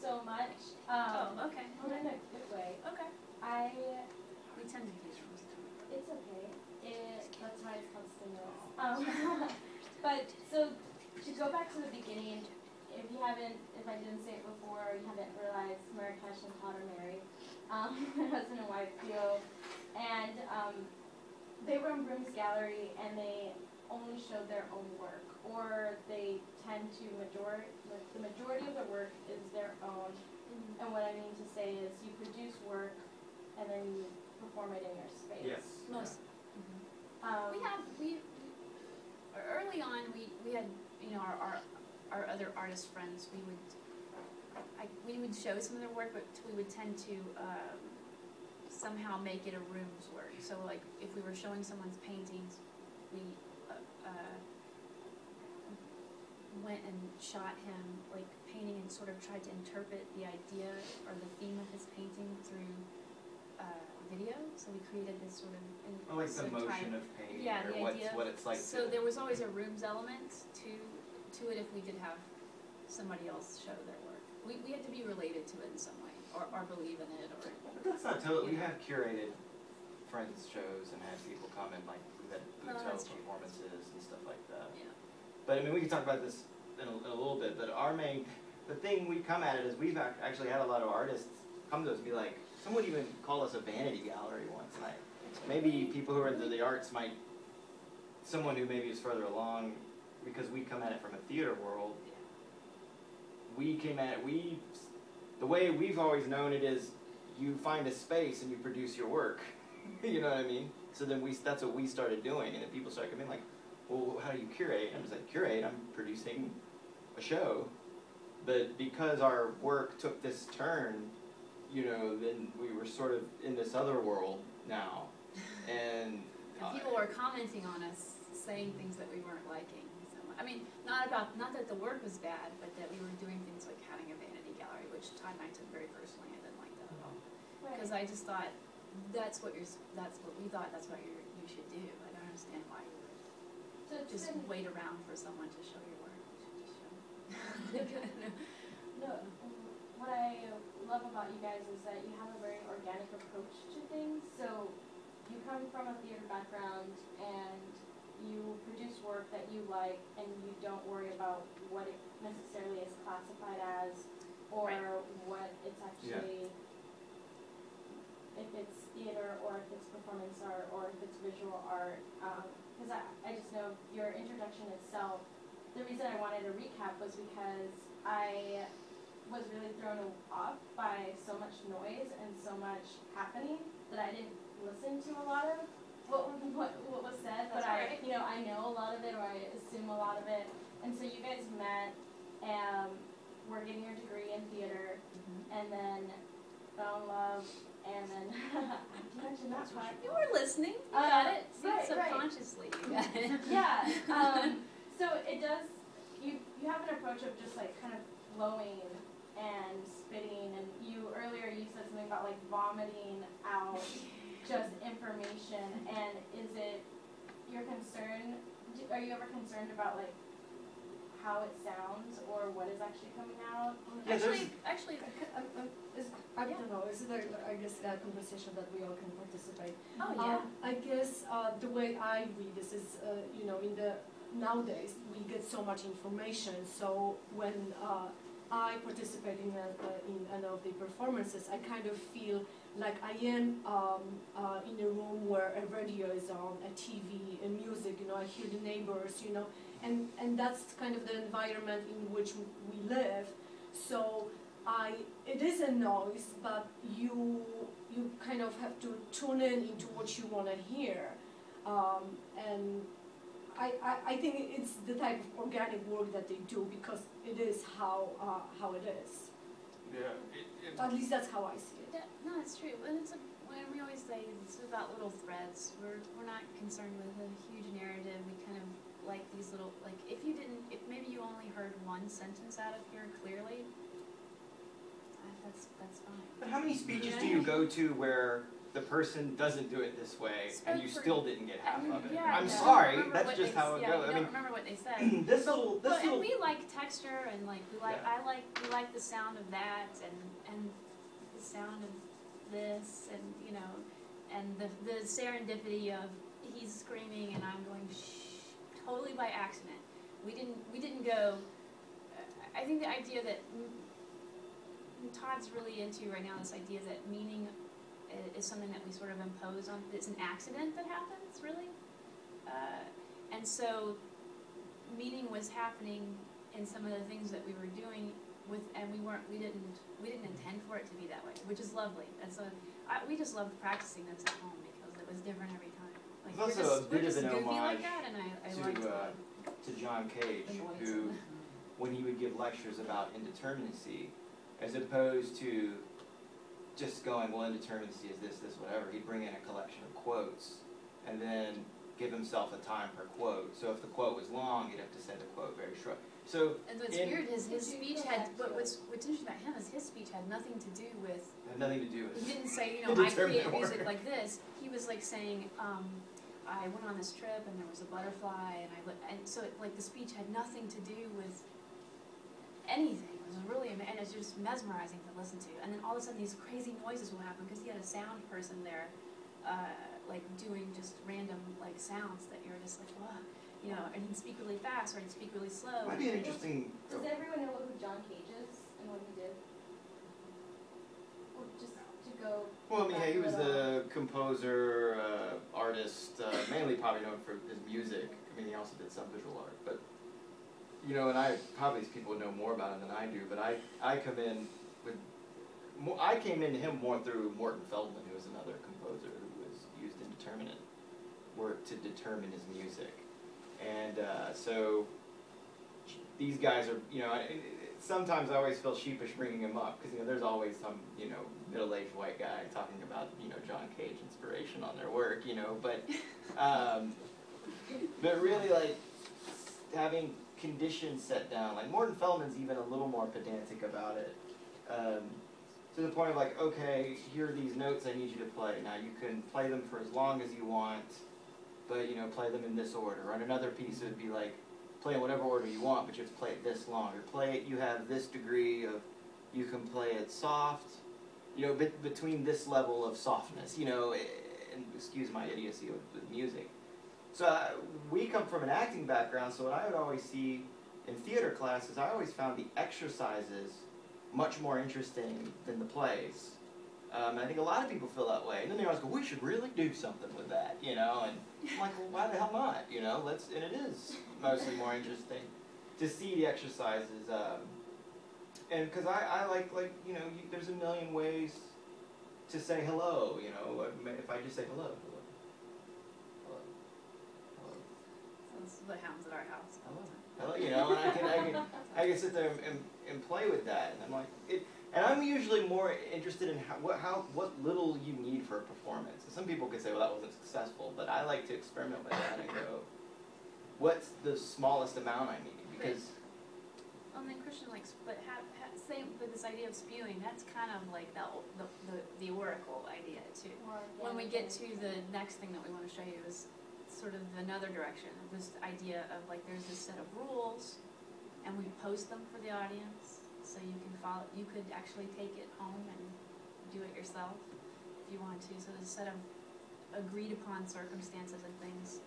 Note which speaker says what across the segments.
Speaker 1: so much.
Speaker 2: Okay.
Speaker 1: In a good way.
Speaker 2: Okay. We tend to do things.
Speaker 1: It's okay. That's why it's called stimulus. But so to go back to the beginning, if I didn't say it before, or you haven't realized, Marrakesh and Todd are married. My husband and wife duo, and they run Broom's Gallery, and they only show their own work, or they tend to the majority of their work is their own. Mm-hmm. And what I mean to say is, you produce work, and then you perform it in your space.
Speaker 3: Yes.
Speaker 2: Most. We early on we had our other artist friends. We would show some of their work, but we would tend to somehow make it a room's work. So like if we were showing someone's paintings, we went and shot him like painting and sort of tried to interpret the idea or the theme of his painting through video. So we created this sort of
Speaker 3: like the motion of painting, or what it's like.
Speaker 2: So there was always a rooms element to it if we did have somebody else show their work. We had to be related to it in some way, or believe in it, or.
Speaker 3: But that's not totally. We have curated friends shows and had people come and like we had hotel performances and stuff like that.
Speaker 2: Yeah.
Speaker 3: But I mean, we can talk about this in a little bit. But the thing we come at it is we've actually had a lot of artists come to us and be like, some would even call us a vanity gallery once. Like maybe people who are into the arts might, someone who maybe is further along, because we come at it from a theater world. We came at it. The way we've always known it is, you find a space and you produce your work. You know what I mean? So then that's what we started doing, and then people started coming like, well, how do you curate? I'm just like, curate, I'm producing a show. But because our work took this turn, then we were sort of in this other world now. And
Speaker 2: people were commenting on us, saying things that we weren't liking. So, I mean, not that the work was bad, but that we were doing things like having a vanity gallery, which Todd and I took very personally. I didn't like that at all. Because I just thought, that's what we thought you should do. I don't understand why you would just wait around for someone to show your work. You should just show.
Speaker 1: No, what I love about you guys is that you have a very organic approach to things. So you come from a theater background and you produce work that you like, and you don't worry about what it necessarily is classified as, or what it's actually, if it's theater, or if it's performance art, or if it's visual art. Because I just know your introduction itself, the reason I wanted to recap was because I was really thrown off by so much noise and so much happening that I didn't listen to a lot of what was said, but I know a lot of it, or I assume a lot of it. And so you guys met, and were getting your degree in theater, and then fell in love, and then I mentioned that part.
Speaker 2: You were listening. You got it. Subconsciously, you got it.
Speaker 1: Yeah. So it does. You have an approach of just like kind of flowing and spitting, and earlier you said something about like vomiting out just information. And is it your concern? Are you ever concerned about like how it sounds or what is actually coming out?
Speaker 2: Actually,
Speaker 4: I don't know. Is there, I guess, a conversation that we all can participate?
Speaker 2: Oh yeah.
Speaker 4: I guess the way I read this is, nowadays we get so much information. So when I participate in any of the performances, I kind of feel like I am in a room where a radio is on, a TV, and music. I hear the neighbors. And that's kind of the environment in which we live. So it is a noise, but you kind of have to tune in into what you want to hear. And I think it's the type of organic work that they do, because it is how it is.
Speaker 3: Yeah.
Speaker 4: At least that's how I see it.
Speaker 2: No, it's true. And when we always say it's about little threads. We're not concerned with a huge narrative. We kind of like these little, like if maybe you only heard one sentence out of here clearly, that's fine.
Speaker 3: But how many speeches do you go to where the person doesn't do it this way, and you
Speaker 2: Spoke for-
Speaker 3: still didn't get half of it.
Speaker 2: Yeah,
Speaker 3: I'm
Speaker 2: you don't
Speaker 3: sorry,
Speaker 2: remember
Speaker 3: that's
Speaker 2: what
Speaker 3: just
Speaker 2: they-
Speaker 3: how it
Speaker 2: yeah,
Speaker 3: goes.
Speaker 2: You
Speaker 3: I
Speaker 2: don't
Speaker 3: mean,
Speaker 2: remember what they said.
Speaker 3: this little,
Speaker 2: And we like texture, and like we like
Speaker 3: Yeah.
Speaker 2: we like the sound of that, and the sound of this, and you know, and the serendipity of he's screaming and I'm going shh, totally by accident. We didn't go. I think the idea that Todd's really into right now, this idea that meaning is something that we sort of impose on. It's an accident that happens, really, and so meaning was happening in some of the things that we were doing with, and we didn't intend for it to be that way, which is lovely. We just loved practicing this at home because it was different every time. Like
Speaker 3: It's also a bit of an
Speaker 2: goofy like
Speaker 3: homage
Speaker 2: that, and I liked
Speaker 3: to John Cage,
Speaker 2: the noise.
Speaker 3: who, when he would give lectures about indeterminacy, as opposed to just going, well, indeterminacy is this, whatever, he'd bring in a collection of quotes and then give himself a time per quote. So if the quote was long, he'd have to say the quote very short. So
Speaker 2: And what's weird is his speech had, what's interesting about him is his speech had nothing to do with,
Speaker 3: had nothing to do with
Speaker 2: he didn't say, I create
Speaker 3: Indeterminate
Speaker 2: music
Speaker 3: word.
Speaker 2: like this. He was like saying, I went on this trip and there was a butterfly, and so like the speech had nothing to do with anything. It was really, and it's just mesmerizing to listen to. And then all of a sudden these crazy noises will happen because he had a sound person there, like doing just random like sounds that you're just like, wow, you know. And he'd speak really fast or he'd speak really slow.
Speaker 3: Might be an interesting.
Speaker 1: Does everyone know who John Cage is and what he did? Or just to go.
Speaker 3: Well, I mean,
Speaker 1: back
Speaker 3: yeah, he
Speaker 1: a
Speaker 3: was
Speaker 1: little.
Speaker 3: a composer, artist, mainly probably known for his music. I mean, he also did some visual art, but, you know, and probably these people would know more about him than I do, but I come in with, I came into him more through Morton Feldman, who was another composer who was used indeterminate work to determine his music. And so these guys are, you know, sometimes I always feel sheepish bringing him up, because, you know, there's always some, you know, middle-aged white guy talking about, you know, John Cage inspiration on their work, you know, but really, like, having conditions set down, like, Morton Feldman's even a little more pedantic about it, to the point of, like, okay, here are these notes I need you to play. Now, you can play them for as long as you want, but, you know, play them in this order. On another piece, it would be like, play in whatever order you want, but you have to play it this long. Or play it, you have this degree of, you can play it soft, you know, between this level of softness, you know, and excuse my idiocy with music. So we come from an acting background, so what I would always see in theater classes, I always found the exercises much more interesting than the plays. And I think a lot of people feel that way. And then they always go, we should really do something with that, you know? And I'm like, well, why the hell not, you know? And it is mostly more interesting to see the exercises. And because I like, you know, there's a million ways to say hello, you know? If I just say hello, hello, hello, hello.
Speaker 2: That's what happens at our house all the time.
Speaker 3: Hello, you know, and I can sit there and play with that, and I'm like, and I'm usually more interested in what little you need for a performance. And some people could say, well, that wasn't successful, but I like to experiment with that and go, what's the smallest amount I need? Because
Speaker 2: And then Christian likes, but same with this idea of spewing. That's kind of like the oracle idea too. When we get to the next thing that we want to show you is sort of another direction of this idea of like there's this set of rules, and we post them for the audience so you can follow. You could actually take it home and do it yourself if you want to. So there's a set of agreed upon circumstances and things,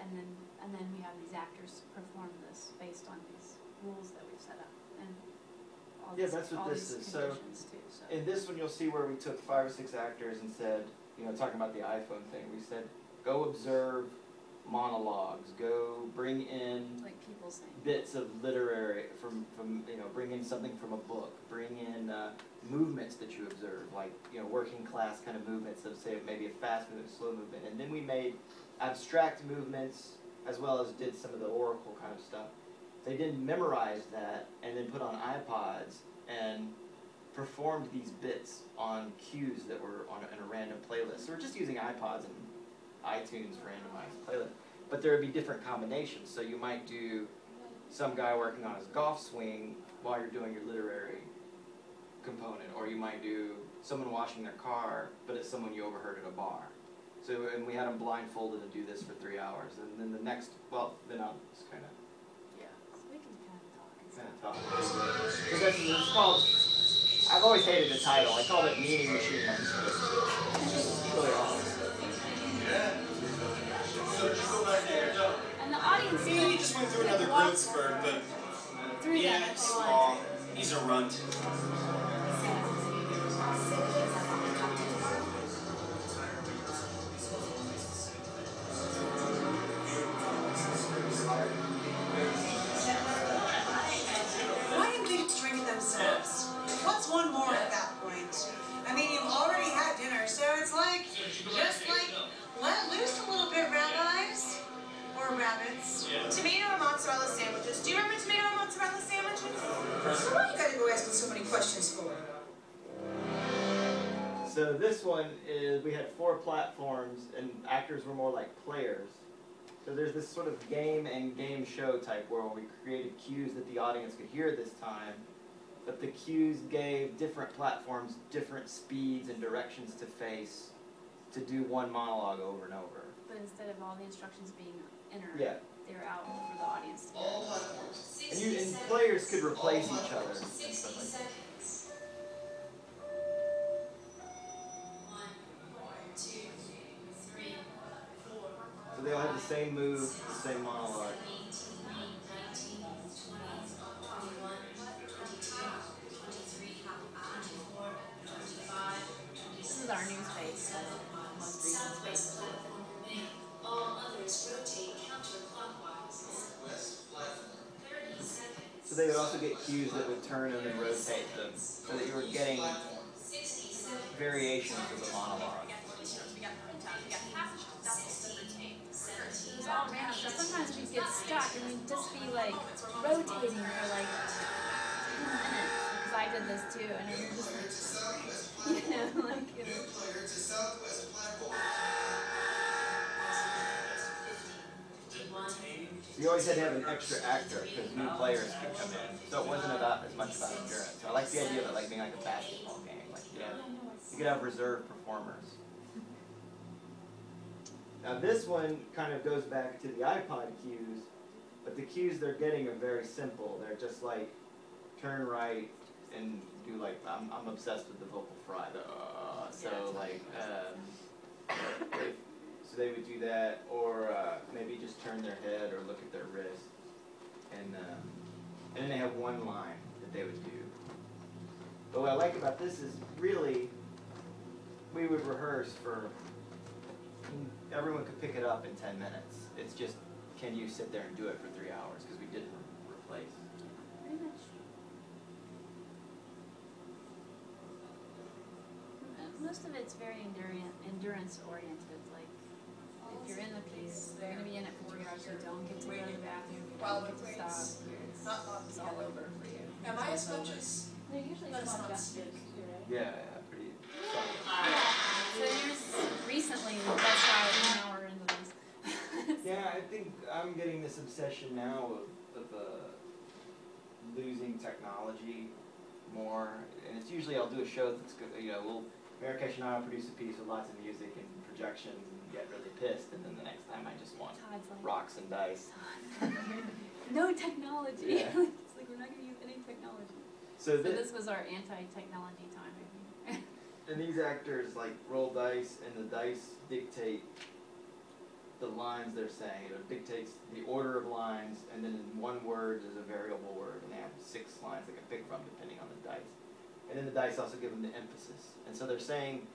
Speaker 2: and then we have these actors perform this based on these rules that we've set up, and all
Speaker 3: yeah,
Speaker 2: these,
Speaker 3: that's what
Speaker 2: all
Speaker 3: this
Speaker 2: these
Speaker 3: is. So
Speaker 2: conditions too. So.
Speaker 3: in this one, you'll see where we took 5 or 6 actors and said, you know, talking about the iPhone thing, we said, go observe monologues, go bring in
Speaker 2: like people saying
Speaker 3: bits of literary from you know, bring in something from a book, bring in movements that you observe, like, you know, working class kind of movements of, say, maybe a fast movement, slow movement, and then we made abstract movements as well as did some of the oracle kind of stuff. They didn't memorize that and then put on iPods and performed these bits on cues that were in a random playlist. So we're just using iPods and iTunes randomized playlist. But there would be different combinations. So you might do some guy working on his golf swing while you're doing your literary component, or you might do someone washing their car, but it's someone you overheard at a bar. So, and we had them blindfolded and do this for 3 hours. And then the next, well, then I'll just kind of
Speaker 2: So we can kind of talk and stuff.
Speaker 3: talk. So this is, it's called, I've always hated the title. I called it Meaning Machines. It's really awesome.
Speaker 2: And the audience
Speaker 5: He just went through another growth spurt, but
Speaker 2: through
Speaker 5: yeah,
Speaker 2: that if they
Speaker 5: small.
Speaker 2: want to.
Speaker 5: He's a runt.
Speaker 6: Why didn't they just drink it themselves? What's one more at that point? I mean, you've already had dinner, so it's like, just like, let loose a little bit, rabbis. Or rabbits.
Speaker 7: Tomato and mozzarella sandwiches. Do you remember tomato and mozzarella sandwiches?
Speaker 6: What you gotta go asking so many questions for?
Speaker 3: So this one is, we had 4 platforms, and actors were more like players. So there's this sort of game and game show type world. We created cues that the audience could hear this time, but the cues gave different platforms different speeds and directions to face to do one monologue over and over.
Speaker 2: But instead of all the instructions being entered,
Speaker 3: Yeah.
Speaker 2: they were out for the audience to hear.
Speaker 3: And, and players could replace each other and stuff like that. So they all had the same move, the same monologue.
Speaker 2: This is our new space, the most recent space.
Speaker 8: All others rotate counterclockwise.
Speaker 3: So they would also get cues that would turn them and rotate them, so that you were getting variations of the monologue.
Speaker 2: It's all random, so sometimes we'd get stuck and we'd just be like rotating for like 10 minutes. Because I did this too, and it was just like, you know, like it was.
Speaker 3: So you always had to have an extra actor because new players could come in. So it wasn't about as much about endurance. So I like the idea of it like being like a basketball game. Like you could have reserve performers. Now this one kind of goes back to the iPod cues, but the cues they're getting are very simple. They're just like turn right and do like I'm obsessed with the vocal fry. So like so they would do that, or maybe just turn their head or look at their wrist, and then they have one line that they would do. But what I like about this is really we would rehearse for. Everyone could pick it up in 10 minutes. It's just, can you sit there and do it for 3 hours? Because we didn't replace.
Speaker 2: Pretty much. Most of it's very endurance oriented. Like, if you're in the piece, you're going to be in it for 3 hours. You don't get to go to the bathroom. You don't get to stop. It's all over for you.
Speaker 7: Am I as much as...
Speaker 1: They're usually small gestures too, right?
Speaker 3: Yeah, pretty solid.
Speaker 2: So there's recently, that's why now we're into this.
Speaker 3: Yeah, I think I'm getting this obsession now of losing technology more. And it's usually I'll do a show that's good, you know, Marrakesh and I will produce a piece with lots of music and projections and get really pissed, and then the next time I just want
Speaker 2: Todd's like,
Speaker 3: rocks and dice.
Speaker 2: no technology.
Speaker 3: Yeah.
Speaker 2: It's like we're not going to use any technology.
Speaker 3: So
Speaker 2: this was our anti-technology time, I think.
Speaker 3: And these actors like roll dice, and the dice dictate the lines they're saying. It dictates the order of lines, and then in one word is a variable word, and they have 6 lines they can pick from depending on the dice. And then the dice also give them the emphasis. And so they're saying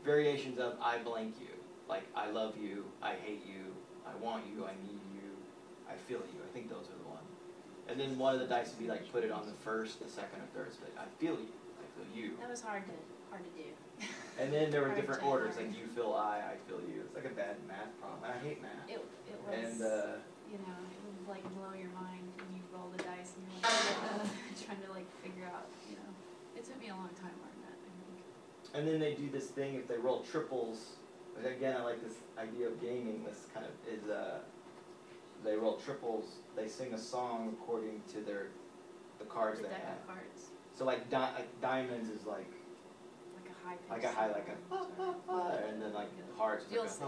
Speaker 3: variations of I blank you, like I love you, I hate you, I want you, I need you, I feel you. I think those are the ones. And then one of the dice would be like put it on the first, the second, or third. So I feel you, I feel you.
Speaker 2: That was hard to do.
Speaker 3: And then there were
Speaker 2: Hard
Speaker 3: different
Speaker 2: to
Speaker 3: orders,
Speaker 2: learn.
Speaker 3: like you feel I feel you. It's like a bad math problem. I hate math.
Speaker 2: It was,
Speaker 3: And
Speaker 2: you know, it would like blow your mind when you roll the dice and you're like, trying to like figure out, you know. It took me a long time to learn that, I think.
Speaker 3: and then they do this thing if they roll triples. But again, I like this idea of gaming. This kind of is they roll triples. They sing a song according to the cards
Speaker 2: The
Speaker 3: they
Speaker 2: deck
Speaker 3: have.
Speaker 2: of cards.
Speaker 3: So like diamonds is like
Speaker 2: Like a high pitch.
Speaker 3: like a high, like a, and then like hearts, like
Speaker 2: You'll
Speaker 3: a,
Speaker 2: see.